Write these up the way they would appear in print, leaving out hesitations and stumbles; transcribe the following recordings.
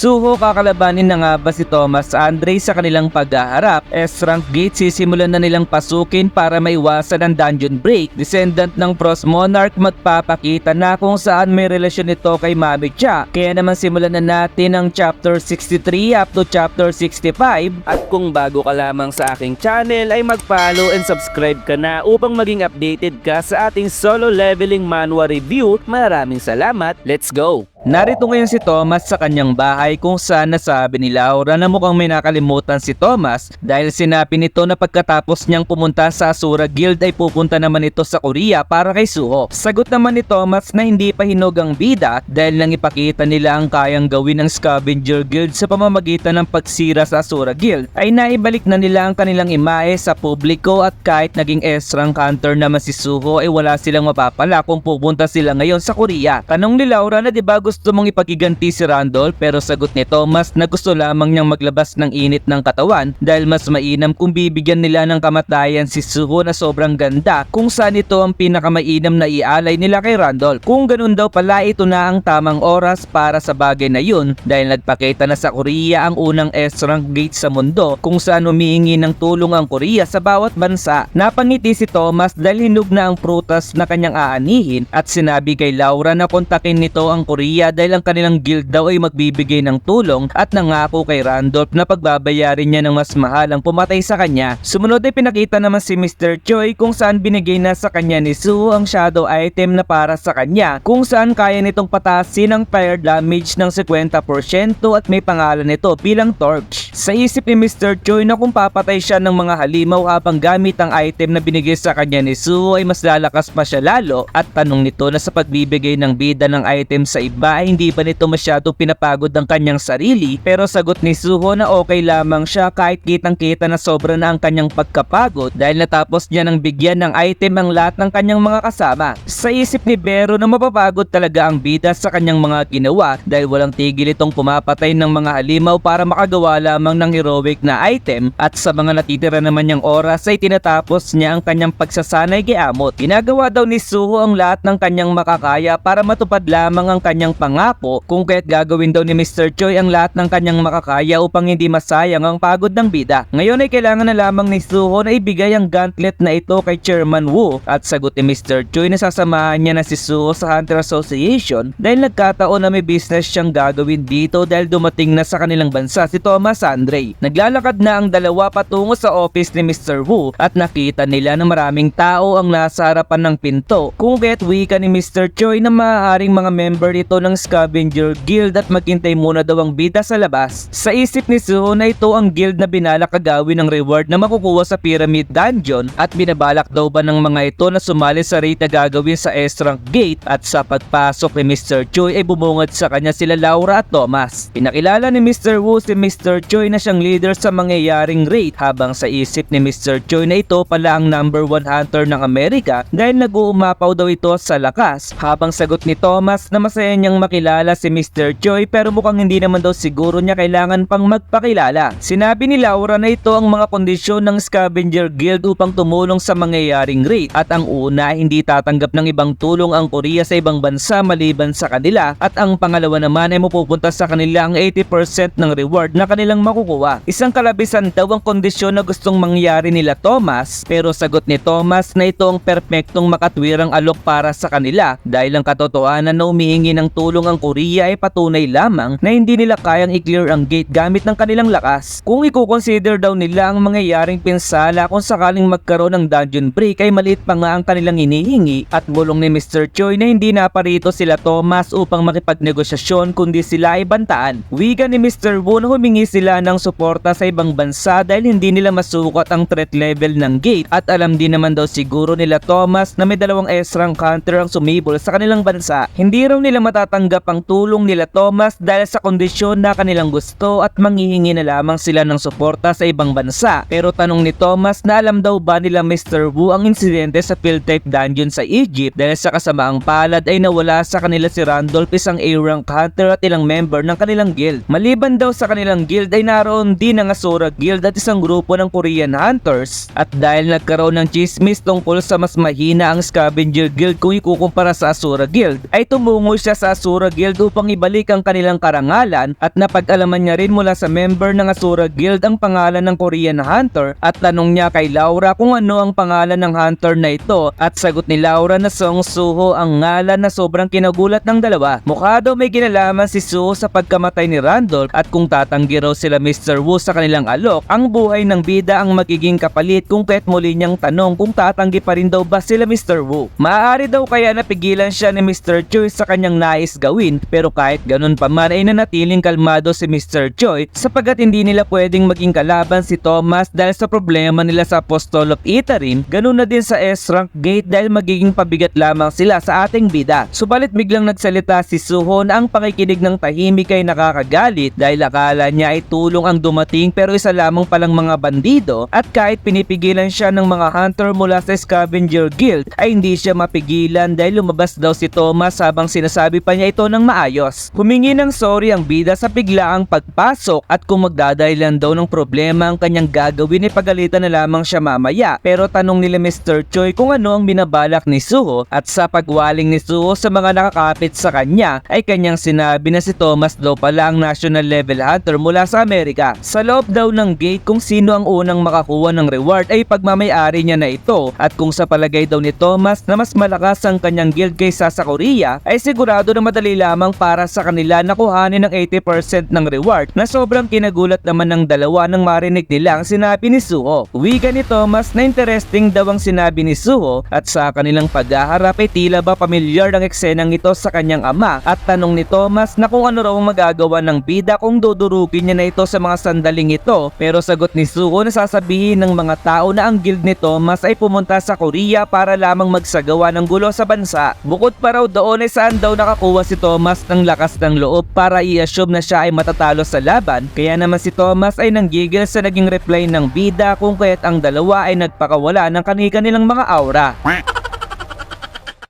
Suho, kakalabanin na nga ba si Thomas Andre sa kanilang paghaharap? S-rank gate sisimulan na nilang pasukin para maiwasan ang dungeon break. Descendant ng Frost Monarch magpapakita na kung saan may relasyon nito kay Mami Cha. Kaya naman simulan na natin ang chapter 63 up to chapter 65. At kung bago ka lamang sa aking channel ay mag-follow and subscribe ka na upang maging updated ka sa ating solo leveling manhwa review. Maraming salamat, let's go! Narito ngayon si Thomas sa kanyang bahay kung saan nasabi ni Laura na mukhang may nakalimutan si Thomas dahil sinabi nito na pagkatapos niyang pumunta sa Asura Guild ay pupunta naman ito sa Korea para kay Suho. Sagot naman ni Thomas na hindi pa hinog ang bida dahil nang ipakita nila ang kayang gawin ng Scavenger Guild sa pamamagitan ng pagsira sa Asura Guild ay naibalik na nila ang kanilang imahe sa publiko at kahit naging S-rank hunter naman si Suho ay wala silang mapapala kung pupunta sila ngayon sa Korea. Tanong ni Laura na diba gusto mong ipagiganti si Randolph, pero sagot ni Thomas na gusto lamang niyang maglabas ng init ng katawan dahil mas mainam kung bibigyan nila ng kamatayan si Suho na sobrang ganda kung saan ito ang pinakamainam na ialay nila kay Randolph. Kung ganun daw pala, ito na ang tamang oras para sa bagay na yun dahil nagpakita na sa Korea ang unang S-rank gate sa mundo kung saan humihingi ng tulong ang Korea sa bawat bansa. Napangiti si Thomas dahil hinog na ang prutas na kanyang aanihin at sinabi kay Laura na kontakin nito ang Korea dahil ang kanilang guild daw ay magbibigay ng tulong at nangako kay Randolph na pagbabayarin niya ng mas mahal ang pumatay sa kanya. Sumunod ay pinakita naman si Mr. Choi kung saan binigay na sa kanya ni Suho ang shadow item na para sa kanya kung saan kaya nitong patasin ang fire damage ng 50% at may pangalan nito bilang torch. Sa isip ni Mr. Choi na kung papatay siya ng mga halimaw habang gamit ang item na binigay sa kanya ni Suho ay mas lalakas pa siya lalo at tanong nito na sa pagbibigay ng bida ng item sa iba ay hindi ba nito masyado pinapagod ang kanyang sarili, pero sagot ni Suho na okay lamang siya kahit kitang kita na sobra na ang kanyang pagkapagod dahil natapos niya nang bigyan ng item ang lahat ng kanyang mga kasama. Sa isip ni Vero na mapapagod talaga ang bida sa kanyang mga ginawa dahil walang tigil itong pumapatay ng mga halimaw para makagawa lamang ng heroic na item at sa mga natitira naman niyang oras ay tinatapos niya ang kanyang pagsasanay kay Amot. Ginagawa daw ni Suho ang lahat ng kanyang makakaya para matupad lamang ang kanyang pangako kung kaya't gagawin daw ni Mr. Choi ang lahat ng kanyang makakaya upang hindi masayang ang pagod ng bida. Ngayon ay kailangan na lamang ni Suho na ibigay ang gauntlet na ito kay Chairman Wu at sagot ni Mr. Choi na sasamahan niya na si Suho sa Hunter Association dahil nagkataon na may business siyang gagawin dito dahil dumating na sa kanilang bansa si Thomas Andre. Naglalakad na ang dalawa patungo sa office ni Mr. Wu at nakita nila na maraming tao ang nasa harapan ng pinto kung kaya't wika ni Mr. Choi na maaaring mga member ito ng Scavenger Guild at maghintay muna daw ang bida sa labas. Sa isip ni Suho na ito ang guild na binalak agawin ng reward na makukuha sa Pyramid Dungeon at binabalak daw ba ng mga ito na sumali sa raid na gagawin sa S-rank gate at sa pagpasok ni Mr. Choi ay bumungad sa kanya sila Laura at Thomas. Pinakilala ni Mr. Wu si Mr. Choi na siyang leader sa mangyayaring raid habang sa isip ni Mr. Choi na ito pala ang number 1 hunter ng Amerika dahil nag-uumapaw daw ito sa lakas habang sagot ni Thomas na masaya niyang makilala si Mr. Choi pero mukhang hindi naman daw siguro niya kailangan pang magpakilala. Sinabi ni Laura na ito ang mga kondisyon ng Scavenger Guild upang tumulong sa mangyayaring raid at ang una, hindi tatanggap ng ibang tulong ang Korea sa ibang bansa maliban sa kanila at ang pangalawa naman ay mapupunta sa kanila ang 80% ng reward na kanilang makukuha. Isang kalabisan daw ang kondisyon na gustong mangyari nila Thomas pero sagot ni Thomas na ito ang perpektong makatwirang alok para sa kanila dahil ang katotohanan na humihingi ng tulong ang Korea ay patunay lamang na hindi nila kayang i-clear ang gate gamit ng kanilang lakas. Kung i-consider daw nila ang mangyayaring pinsala kung sakaling magkaroon ng dungeon break ay maliit pa nga ang kanilang hinihingi at bulong ni Mr. Choi na hindi na parito sila Thomas upang makipagnegosasyon kundi sila ay bantaan. Wiga ni Mr. Wu na humingi sila ng suporta sa ibang bansa dahil hindi nila masukat ang threat level ng gate at alam din naman daw siguro nila Thomas na may dalawang S-rank hunter ang sumibol sa kanilang bansa. Hindi raw nila matatanggap ang tulong nila Thomas dahil sa kondisyon na kanilang gusto at manghihingi na lamang sila ng suporta sa ibang bansa. Pero tanong ni Thomas na alam daw ba nila Mr. Wu ang insidente sa field type dungeon sa Egypt dahil sa kasamaang palad ay nawala sa kanila si Randolph, isang A-rank hunter at ilang member ng kanilang guild. Maliban daw sa kanilang guild ay naroon din ang Asura Guild at isang grupo ng Korean hunters at dahil nagkaroon ng chismis tungkol sa mas mahina ang Scavenger Guild kung ikukumpara sa Asura Guild ay tumungo siya sa Asura Asura Guild upang ibalik ang kanilang karangalan at napag-alaman niya rin mula sa member ng Asura Guild ang pangalan ng Korean Hunter at tanong niya kay Laura kung ano ang pangalan ng hunter na ito at sagot ni Laura na Song Suho ang ngalan na sobrang kinagulat ng dalawa. Mukha daw may kinalaman si Suho sa pagkamatay ni Randolph at kung tatanggi raw sila Mr. Wu sa kanilang alok, ang buhay ng bida ang magiging kapalit kung kaya't muli niyang tanong kung tatanggi pa rin daw ba sila Mr. Wu. Maaari daw kaya napigilan siya ni Mr. Choi sa kanyang nais gawin pero kahit ganun pa man ay nanatiling kalmado si Mr. Choi sapagkat hindi nila pwedeng maging kalaban si Thomas dahil sa problema nila sa Apostol of Itarim, ganun na din sa S-Rank Gate dahil magiging pabigat lamang sila sa ating bida. Subalit biglang nagsalita si Suho na ang pakikinig ng tahimik ay nakakagalit dahil akala niya ay tulong ang dumating pero isa lamang palang mga bandido at kahit pinipigilan siya ng mga hunter mula sa Scavenger Guild ay hindi siya mapigilan dahil lumabas daw si Thomas habang sinasabi pa niya ito ng maayos. Humingi ng sorry ang bida sa biglaang pagpasok at kung magdadahilan daw ng problema ang kanyang gagawin ay pagalitan na lamang siya mamaya pero tanong nila Mr. Choi kung ano ang binabalak ni Suho at sa pagwaling ni Suho sa mga nakakapit sa kanya ay kanyang sinabi na si Thomas daw pala ang national level hunter mula sa Amerika. Sa loob daw ng gate kung sino ang unang makakuha ng reward ay pagmamayari niya na ito at kung sa palagay daw ni Thomas na mas malakas ang kanyang guild kaysa sa Korea ay sigurado na madali lamang para sa kanila na kuhanin ng 80% ng reward na sobrang kinagulat naman ng dalawa nang marinig nila ang sinabi ni Suho. Wika ni Thomas na interesting daw ang sinabi ni Suho at sa kanilang paghaharap ay tila ba pamilyar ang eksenang ito sa kanyang ama at tanong ni Thomas na kung ano raw ang magagawa ng bida kung dudurugin niya na ito sa mga sandaling ito pero sagot ni Suho na sasabihin ng mga tao na ang guild ni Thomas ay pumunta sa Korea para lamang magsagawa ng gulo sa bansa. Bukod pa raw doon ay saan daw nakakuha si Thomas ng lakas ng loob para i-assume na siya ay matatalo sa laban kaya naman si Thomas ay nanggigil sa naging reply ng bida kung kaya't ang dalawa ay nagpakawala ng kanilang mga aura.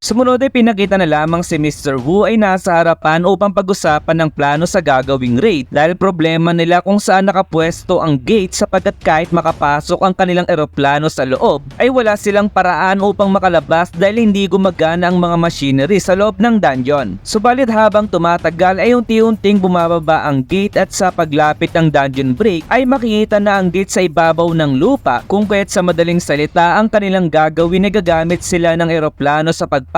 Sumunod ay pinakita na lamang si Mr. Wu ay nasa harapan upang pag-usapan ng plano sa gagawing raid dahil problema nila kung saan nakapwesto ang gate sapagkat kahit makapasok ang kanilang eroplano sa loob ay wala silang paraan upang makalabas dahil hindi gumagana ang mga machinery sa loob ng dungeon. Subalit habang tumatagal ay unti-unting bumababa ang gate at sa paglapit ng dungeon break ay makikita na ang gate sa ibabaw ng lupa kung kaya't sa madaling salita ang kanilang gagawin ay gagamit sila ng eroplano sa pagpasok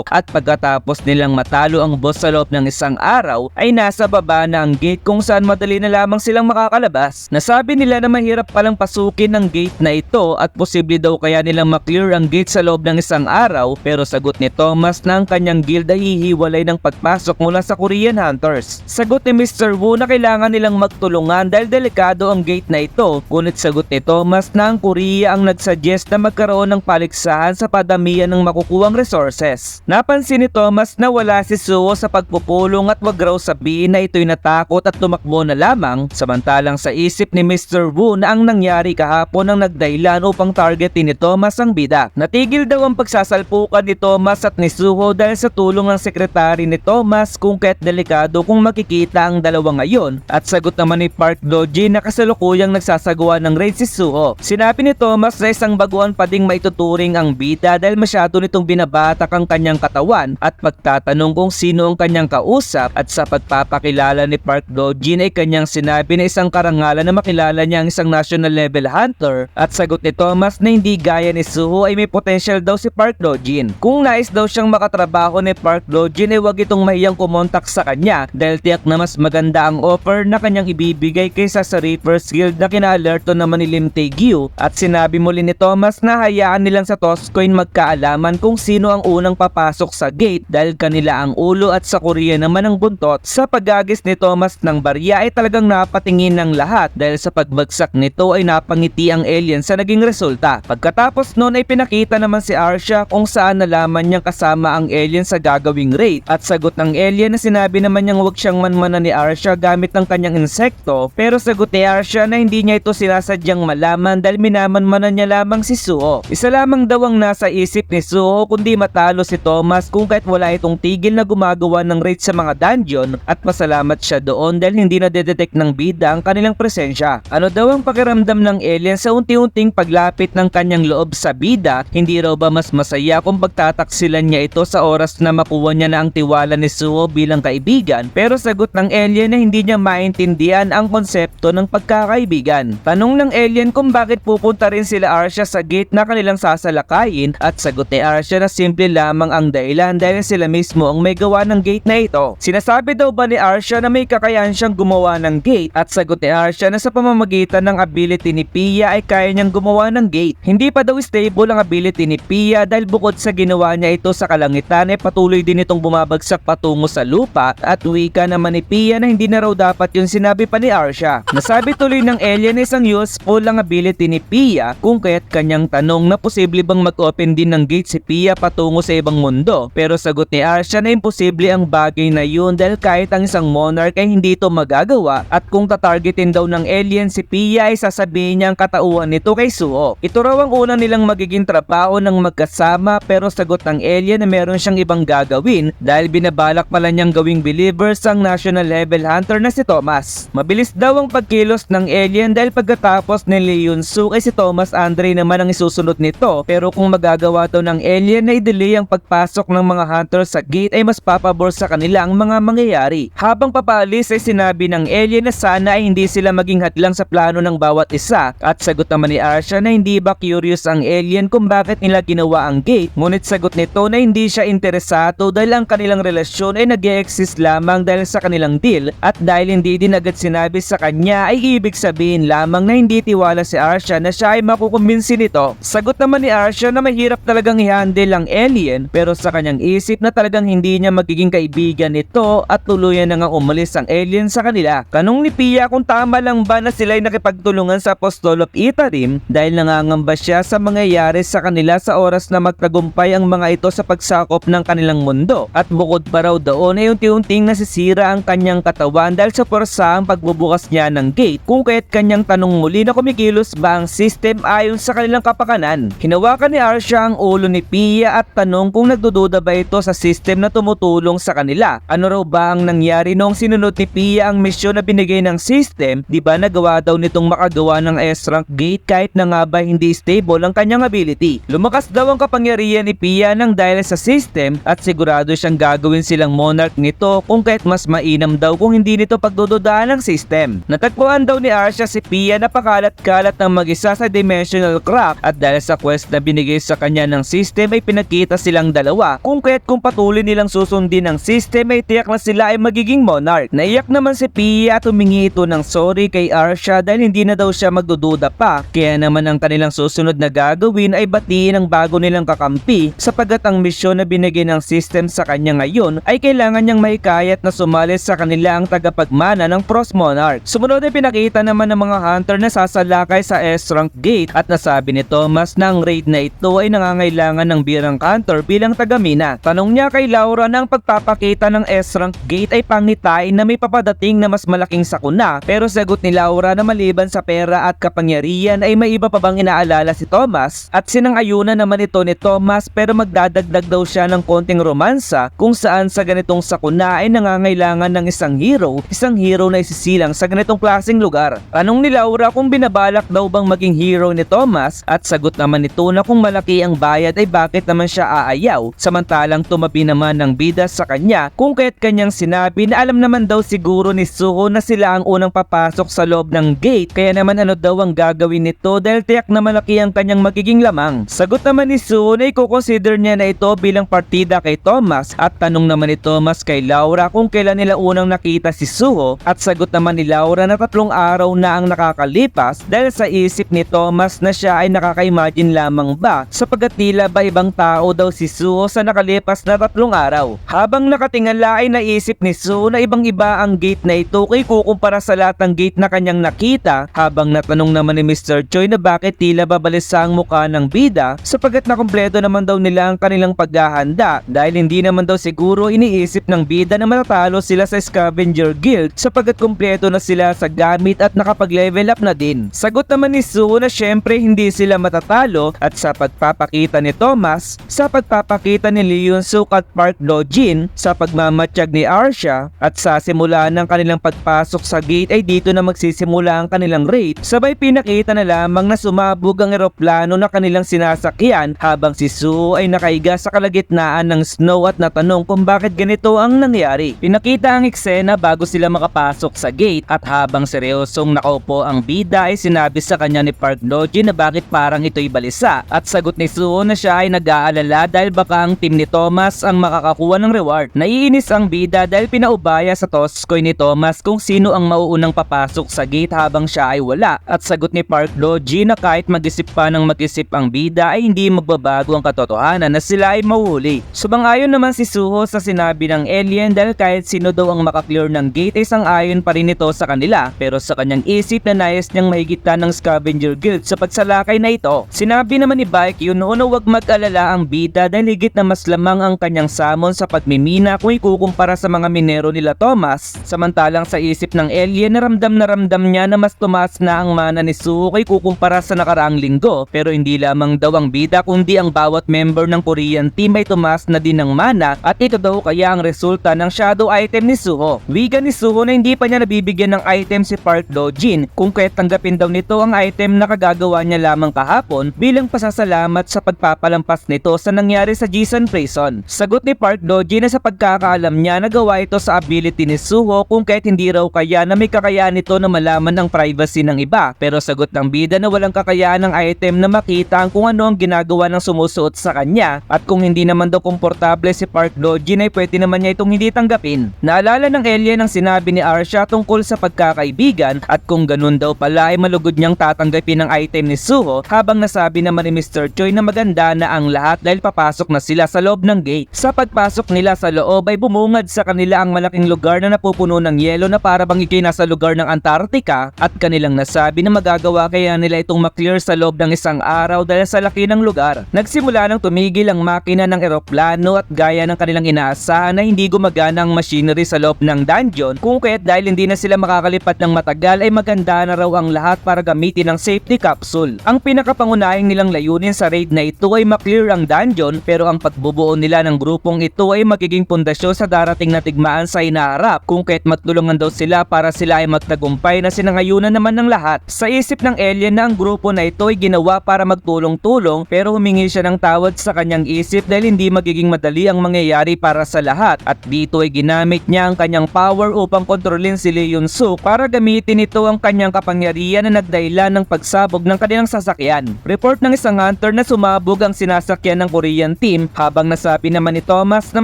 at pagkatapos nilang matalo ang boss sa loob ng isang araw ay nasa baba na ang gate kung saan madali na lamang silang makakalabas. Nasabi nila na mahirap palang pasukin ang gate na ito at posible daw kaya nilang maklear ang gate sa loob ng isang araw pero sagot ni Thomas na ang kanyang guild ay hihiwalay ng pagpasok mula sa Korean Hunters. Sagot ni Mr. Wu na kailangan nilang magtulungan dahil delikado ang gate na ito ngunit sagot ni Thomas na ang Korea ang nagsuggest na magkaroon ng paligsahan sa padamihan ng makukuhang resources. Napansin ni Thomas na wala si Suho sa pagpupulong at wag raw sabihin na ito'y natakot at tumakbo na lamang samantalang sa isip ni Mr. Wu na ang nangyari kahapon ang nagdahilan upang targetin ni Thomas ang bida. Natigil daw ang pagsasalpukan ni Thomas at ni Suho dahil sa tulong ng sekretary ni Thomas kung kaya't delikado kung makikita ang dalawa ngayon at sagot naman ni Park Doji na kasalukuyang nagsasagawa ng raid si Suho. Sinabi ni Thomas na isang baguhan pa ding maituturing ang bida dahil masyado nitong binabatak ang kanyang katawan at pagtatanong kung sino ang kanyang kausap at sa pagpapakilala ni Park Dojin ay kanyang sinabi na isang karangalan na makilala niya ang isang national level hunter at sagot ni Thomas na hindi gaya ni Suho ay may potential daw si Park Dojin. Kung nais daw siyang makatrabaho ni Park Dojin ay wag itong mahiyang kumontak sa kanya dahil tiyak na mas maganda ang offer na kanyang ibibigay kaysa sa Reapers Guild na kinaalerto naman ni Lim Tae-gyu at sinabi muli ni Thomas na hayaan nilang sa Toscoin magkaalaman kung sino ang unang papasok sa gate dahil kanila ang ulo at sa Korea naman ang buntot. Sa pagagis ni Thomas ng barya ay talagang napatingin ng lahat dahil sa pagbagsak nito ay napangiti ang alien sa naging resulta. Pagkatapos noon ay pinakita naman si Arsha kung saan nalaman niyang kasama ang alien sa gagawing raid at sagot ng alien na sinabi naman niyang huwag siyang manmanan ni Arsha gamit ng kanyang insekto pero sagot ni Arsha na hindi niya ito sinasadyang malaman dahil minamanmanan niya lamang si Suho. Isa lamang daw ang nasa isip ni Suho kundi matalo matatalo si Thomas kung kahit wala itong tigil na gumagawa ng raid sa mga dungeon at pasalamat siya doon dahil hindi na detect ng bida ang kanilang presensya. Ano daw ang pakiramdam ng alien sa unti-unting paglapit ng kanyang loob sa bida? Hindi raw ba mas masaya kung pagtataksilan niya ito sa oras na makuha niya na ang tiwala ni Suho bilang kaibigan? Pero sagot ng alien na hindi niya maintindihan ang konsepto ng pagkakaibigan. Tanong ng alien kung bakit pupunta rin sila Arcia sa gate na kanilang sasalakayin at sagot ni Arcia na simple lamang ang dahilan dahil sila mismo ang may gawa ng gate na ito. Sinasabi daw ba ni Arcia na may kakayahan siyang gumawa ng gate at sagot ni Arcia na sa pamamagitan ng ability ni Pia ay kaya niyang gumawa ng gate. Hindi pa daw stable ang ability ni Pia dahil bukod sa ginawa niya ito sa kalangitan ay patuloy din itong bumabagsak patungo sa lupa at wika naman ni Pia na hindi na raw dapat yung sinabi pa ni Arcia. Nasabi tuloy ng alien na isang useful ang ability ni Pia kung kaya't kanyang tanong na posible bang mag-open din ng gate si Pia patungo sa ibang mundo, pero sagot ni Arcia na imposible ang bagay na yun dahil kahit ang isang monarch ay hindi ito magagawa at kung tatargetin daw ng alien si Pia ay sasabihin niya ang katauhan nito kay Suho. Ito raw ang unang nilang magiging trabaho ng magkasama pero sagot ng alien na meron siyang ibang gagawin dahil binabalak pala niyang gawing believers ang national level hunter na si Thomas. Mabilis daw ang pagkilos ng alien dahil pagkatapos ni Leon Su ay si Thomas Andre naman ang isusunod nito, pero kung magagawa daw ng alien na i-delay ang pagpasok ng mga hunters sa gate ay mas papabor sa kanila ang mga mangyayari. Habang papalis ay sinabi ng alien na sana ay hindi sila maging hadlang sa plano ng bawat isa at sagot naman ni Arcia na hindi ba curious ang alien kung bakit nila ginawa ang gate, ngunit sagot nito na hindi siya interesado dahil ang kanilang relasyon ay nag-e-exist lamang dahil sa kanilang deal at dahil hindi din agad sinabi sa kanya ay ibig sabihin lamang na hindi tiwala si Arcia na siya ay makukumbinsi nito. Sagot naman ni Arcia na mahirap talagang i-handle ang alien pero sa kanyang isip na talagang hindi niya magiging kaibigan nito at tuluyan na nga umalis ang alien sa kanila. Tanong ni Pia kung tama lang ba na sila ay nakipagtulungan sa Apostol of Itarim dahil nangangamba siya sa mangyayari sa kanila sa oras na magtagumpay ang mga ito sa pagsakop ng kanilang mundo at bukod pa raw doon ay unti-unting nasisira ang kanyang katawan dahil sa porsa ang pagbubukas niya ng gate kung kaya't kanyang tanong muli na kumikilos ba ang system ayon sa kanilang kapakanan. Hinawakan ni Arcia ang ulo ni Pia at tanong kung nagdududa ba ito sa system na tumutulong sa kanila. Ano raw ba ang nangyari noong sinunod ni Pia ang misyon na binigay ng system? Di ba nagawa daw nitong makagawa ng S-rank gate kahit na nga ba hindi stable ang kanyang ability. Lumakas daw ang kapangyarihan ni Pia ng dahil sa system at sigurado siyang gagawin silang monarch nito kung kahit mas mainam daw kung hindi nito pagdududaan ng system. Natagpuan daw ni Arcia si Pia na pakalat-kalat ng mag-isa sa dimensional crack at dahil sa quest na binigay sa kanya ng system ay pinakita silang dalawa kung kaya't kung patuloy nilang susundin ang system ay tiyak na sila ay magiging monarch. Naiyak naman si Pia at humingi ito ng sorry kay Arcia dahil hindi na daw siya magdududa pa, kaya naman ang kanilang susunod na gagawin ay batiin ang bago nilang kakampi sapagat ang misyon na binigay ng system sa kanya ngayon ay kailangan niyang mahikayat na sumali sa kanila ang tagapagmana ng Frost Monarch. Sumunod ay pinakita naman ng mga hunter na sasalakay sa S-rank gate at nasabi ni Thomas na ang raid na ito ay nangangailangan ng birang hunter bilang tagamina. Tanong niya kay Laura na ang pagpapakita ng S-rank gate ay pangitain na may papadating na mas malaking sakuna, pero sagot ni Laura na maliban sa pera at kapangyarihan ay may iba pa bang inaalala si Thomas at sinang-ayunan naman ito ni Thomas pero magdadagdag daw siya ng konting romansa kung saan sa ganitong sakuna ay nangangailangan ng isang hero na isisilang sa ganitong klaseng lugar. Tanong ni Laura kung binabalak daw bang maging hero ni Thomas at sagot naman nito na kung malaki ang bayad ay bakit naman siya aayaw, samantalang tumabi naman ng bida sa kanya kung kaya't kanyang sinabi na alam naman daw siguro ni Suho na sila ang unang papasok sa loob ng gate kaya naman ano daw ang gagawin nito dahil tiyak na malaki ang kanyang magiging lamang. Sagot naman ni Suho na i-consider niya na ito bilang partida kay Thomas at tanong naman ni Thomas kay Laura kung kailan nila unang nakita si Suho at sagot naman ni Laura na 3 araw na ang nakakalipas dahil sa isip ni Thomas na siya ay nakaka-imagine lamang ba sapagat tila ba ibang tao daw si Suho sa nakalipas na 3 araw. Habang nakatingala ay naisip ni Suho na ibang iba ang gate na ito kay kukumpara sa lahat ng gate na kanyang nakita habang natanong naman ni Mr. Choi na bakit tila ba balisa ang mukha ng bida sapagat nakumpleto naman daw nila ang kanilang paghahanda dahil hindi naman daw siguro iniisip ng bida na matatalo sila sa Scavenger Guild sapagat kumpleto na sila sa gamit at nakapag-level up na din. Sagot naman ni Suho na syempre hindi sila matatalo at sa pagpapakita ni Thomas sa pagpapakita ni Lee Yoon-suk at Park Do-jin sa pagmamatsyag ni Arsha at sa simula ng kanilang pagpasok sa gate ay dito na magsisimula ang kanilang raid. Sabay pinakita na lamang na sumabog ang eroplano na kanilang sinasakyan habang si Suho ay nakaiga sa kalagitnaan ng snow at natanong kung bakit ganito ang nangyari. Pinakita ang eksena bago sila makapasok sa gate at habang seryosong nakaupo ang bida ay sinabi sa kanya ni Park Do-jin na bakit parang ito'y balisa at sagot ni Suho na siya ay nag-aalala dahil baka ang team ni Thomas ang makakakuha ng reward. Naiinis ang bida dahil pinaubaya sa toskoy ni Thomas kung sino ang mauunang papasok sa gate habang siya ay wala at sagot ni Park Do-jin na kahit mag-isip pa ng mag-isip ang bida ay hindi magbabago ang katotohanan na sila ay mahuhuli. Subang-ayon naman si Suho sa sinabi ng alien dahil kahit sino daw ang makaklear ng gate ay sang-ayon pa rin ito sa kanila pero sa kanyang isip na nais niyang mahigitan ng scavenger guild sa pagsalakay na ito. Sinabi naman ni Baekhyun noon na huwag mag-alala ang bida dahil higit na mas lamang ang kanyang samon sa pagmimina kung ikukumpara sa mga minero nila Thomas. Samantalang sa isip ng alien na ramdam niya na mas tumaas na ang mana ni Suho kay kukumpara sa nakaraang linggo pero hindi lamang daw ang bida kundi ang bawat member ng Korean team ay tumaas na din ng mana at ito daw kaya ang resulta ng shadow item ni Suho. Wiga ni Suho na hindi pa niya nabibigyan ng item si Park Do-jin kung kaya't tanggapin daw nito ang item na kagagawa niya lamang kahapon bilang pasasalamat sa pagpapalampas nito sa nangyari sa Jisan Prison. Sagot ni Park Do-jin na sa pagkakaalam niya nagawa ito sa ability ni Suho kung kaya't hindi raw kaya na may kakayaan nito na malaman ang privacy ng iba pero sagot ng bida na walang kakayaan ng item na makita ang kung ano ang ginagawa ng sumusuot sa kanya at kung hindi naman daw komportable si Park Do-jin ay pwede naman niya itong hindi tanggapin. Naalala ng alien ang sinabi ni Arsha tungkol sa pagkakaibigan at kung ganun daw pala ay malugod niyang tatanggapin ang item ni Suho habang nasabi naman ni Mr. Choi na maganda na ang lahat dahil papasok na sila sa loob ng gate. Sa pagpasok nila sa loob ay bumungad sa kanila ang malaking lugar na napupuno ng yelo na para bang ikay nasa lugar ng Antarctica at kanilang nasabi na magagawa kaya nila itong maklear sa loob ng isang araw dahil sa laki ng lugar. Nagsimula nang tumigil ang makina ng eroplano at gaya ng kanilang inaasahan na hindi gumagana ang machinery sa loob ng dungeon kung kaya't dahil hindi na sila makakalipat ng matagal ay maganda na raw ang lahat para gamitin ang safety capsule. Ang pinakapangunahing nilang layunin sa raid na ito ay maklear ang dungeon pero ang pagbubuo nila ng grupong ito ay magiging pundasyon sa darating na tigmaan sa inaharap kung kaya't magtulungan daw sila para sila ay magtagumpay na sinangayunan naman ng lahat. Sa isip ng alien na ang grupo na ito ay ginawa para magtulong-tulong pero humingi siya ng tawad sa kanyang isip dahil hindi magiging madali ang mangyayari para sa lahat at dito ay ginamit niya ang kanyang power upang kontrolin si Lee Yoon-suk para gamitin ito ang kanyang kapangyarihan na nagdahilan ng pagsabog ng kanilang sasakyan. Report ng isang hunter na sumabog ang sinasakyan ng Korean team habang nasabi naman ni Thomas na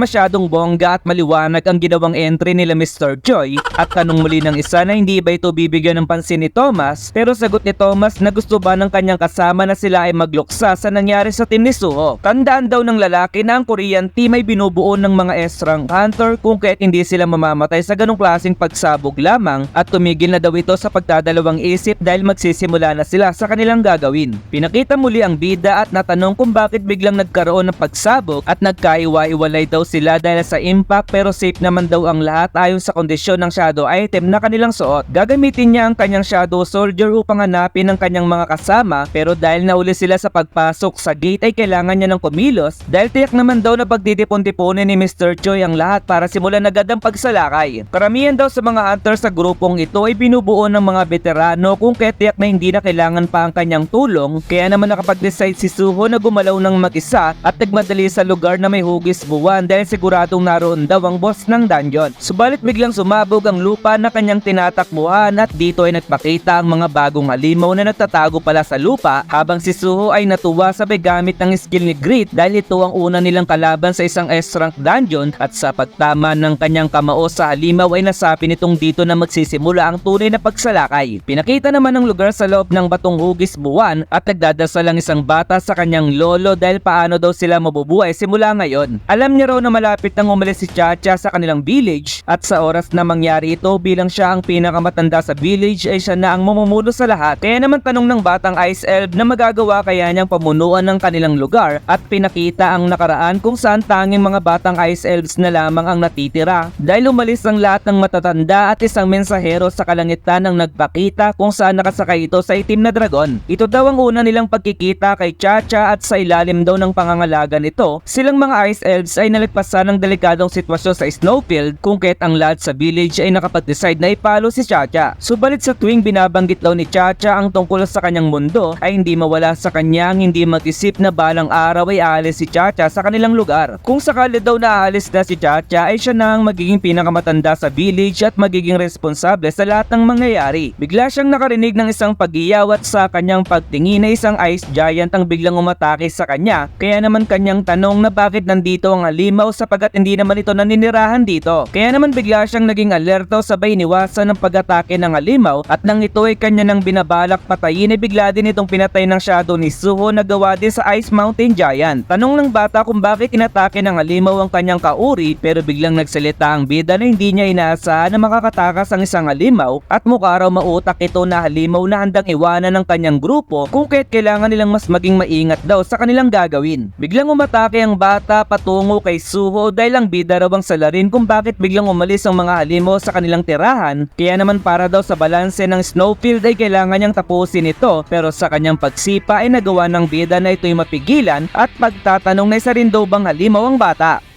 masyadong bongga at maliwanag ang ginawang entry nila Mr. Choi at tanong muli ng isa na hindi ba ito bibigyan ng pansin ni Thomas pero sagot ni Thomas na gusto ba ng kanyang kasama na sila ay magluksa sa nangyari sa team ni Suho. Tandaan daw ng lalaki na ang Korean team ay binubuo ng mga S-rank hunter kung kaya't hindi sila mamamatay sa ganong klaseng pagsabog lamang at tumigil na daw ito sa pagdadalawang isip dahil magsisimula na sila sa kanilang gagawin. Pinakita muli ang bida at natanong kung bakit biglang nagkaroon ng pagsabog at nagkaiwa-iwalay daw sila dahil sa impact pero safe naman daw ang lahat ayon sa kondisyon ng shadow item na kanilang suot. Gagamitin niya ang kanyang shadow soldier upang hanapin ang kanyang mga kasama pero dahil nauli sila sa pagpasok sa gate ay kailangan niya ng kumilos dahil tiyak naman daw na pagtitipon-tiponin ni Mr. Choi ang lahat para simulan agad ang pagsalakay. Karamihan daw sa mga hunters sa grupong ito ay binubuo ng mga veterano kung kaya tiyak na hindi na kailangan pa ang kanyang tulong kaya naman nakapag-decide si Suho na gumalaw ng mag-isa at nagmadali sa lugar na may hugis buwan dahil siguradong naroon daw ang boss ng dungeon. Subalit biglang sumabog ang lupa na kanyang tinatakbuhan at dito ay nagpakita ang mga bagong halimaw na nagtatago pala sa lupa habang si Suho ay natuwa sa gamit ng skill ni Grit dahil ito ang una nilang kalaban sa isang S-rank dungeon at sa pagtama ng kanyang kamao sa halimaw ay nasabi nitong dito na magsisimula ang tunay na pagsalakay. Pinakita naman ang lugar sa loob ng batong hugis buwan at nagdadasal ang isang bata sa kanyang lolo dahil paano daw sila mabubuhay simula ngayon. Alam niya raw na malapit nang umalis si Chacha sa kanilang village at sa oras na mangyari ito bilang siya ang pinakamatanda sa village ay siya na ang mamumuno sa lahat. Kaya naman tanong ng batang Ice Elf na magagawa kaya niyang pamunuan ng kanilang lugar at pinakita ang nakaraan kung saan tanging mga batang Ice Elves na lamang ang natitira dahil umalis ang lahat ng matatanda at isang mensahero sa kalangitan ang nagpakita kung saan nakasakay ito sa itim na dragon. Ito daw ang una nilang pagkikita kay Chacha at sa ilalim daw ng pangangalan pangangalaga nito, silang mga Ice Elves ay nalagpasan ng delikadong sitwasyon sa Snowfield kung kaya't ang lahat sa village ay nakapag-decide na ipalo si Chacha. Subalit sa tuwing binabanggit daw ni Chacha ang tungkol sa kanyang mundo ay hindi mawala sa kanya ang hindi mag-isip na balang araw ay aalis si Chacha sa kanilang lugar. Kung sakali daw na aalis na si Chacha ay siya na ang magiging pinakamatanda sa village at magiging responsable sa lahat ng mangyayari. Bigla siyang nakarinig ng isang pag-iyaw at sa kanyang pagtingin na isang ice giant ang biglang umatake sa kanya, kaya naman kanyang tanong na bakit nandito ang halimaw sapagat hindi naman ito naninirahan dito. Kaya naman bigla siyang naging alerto sabay iniwasan ng pag-atake ng halimaw at nang ito ay kanya nang binabalak patayin ay bigla din itong pinatay ng shadow ni Suho na gawa din sa Ice Mountain Giant. Tanong ng bata kung bakit inatake ng halimaw ang kanyang kauri pero biglang nagsalita ang bida na hindi niya inaasahan na makakatakas ang isang halimaw at mukha raw mautak ito na halimaw na handang iwanan ng kanyang grupo kung kaya't kailangan nilang mas maging maingat daw sa kanilang gagawin. Biglang umatake ang bata patungo kay Suho dahil ang bida raw ang salarin kung bakit biglang umalis ang mga halimaw sa kanilang tirahan, kaya naman para daw sa balanse ng Snowfield ay kailangan niyang tapusin ito pero sa kanyang pagsipa ay nagawa ng bida na ito'y mapigilan at pagtatanong na isa rin daw bang halimaw ang bata.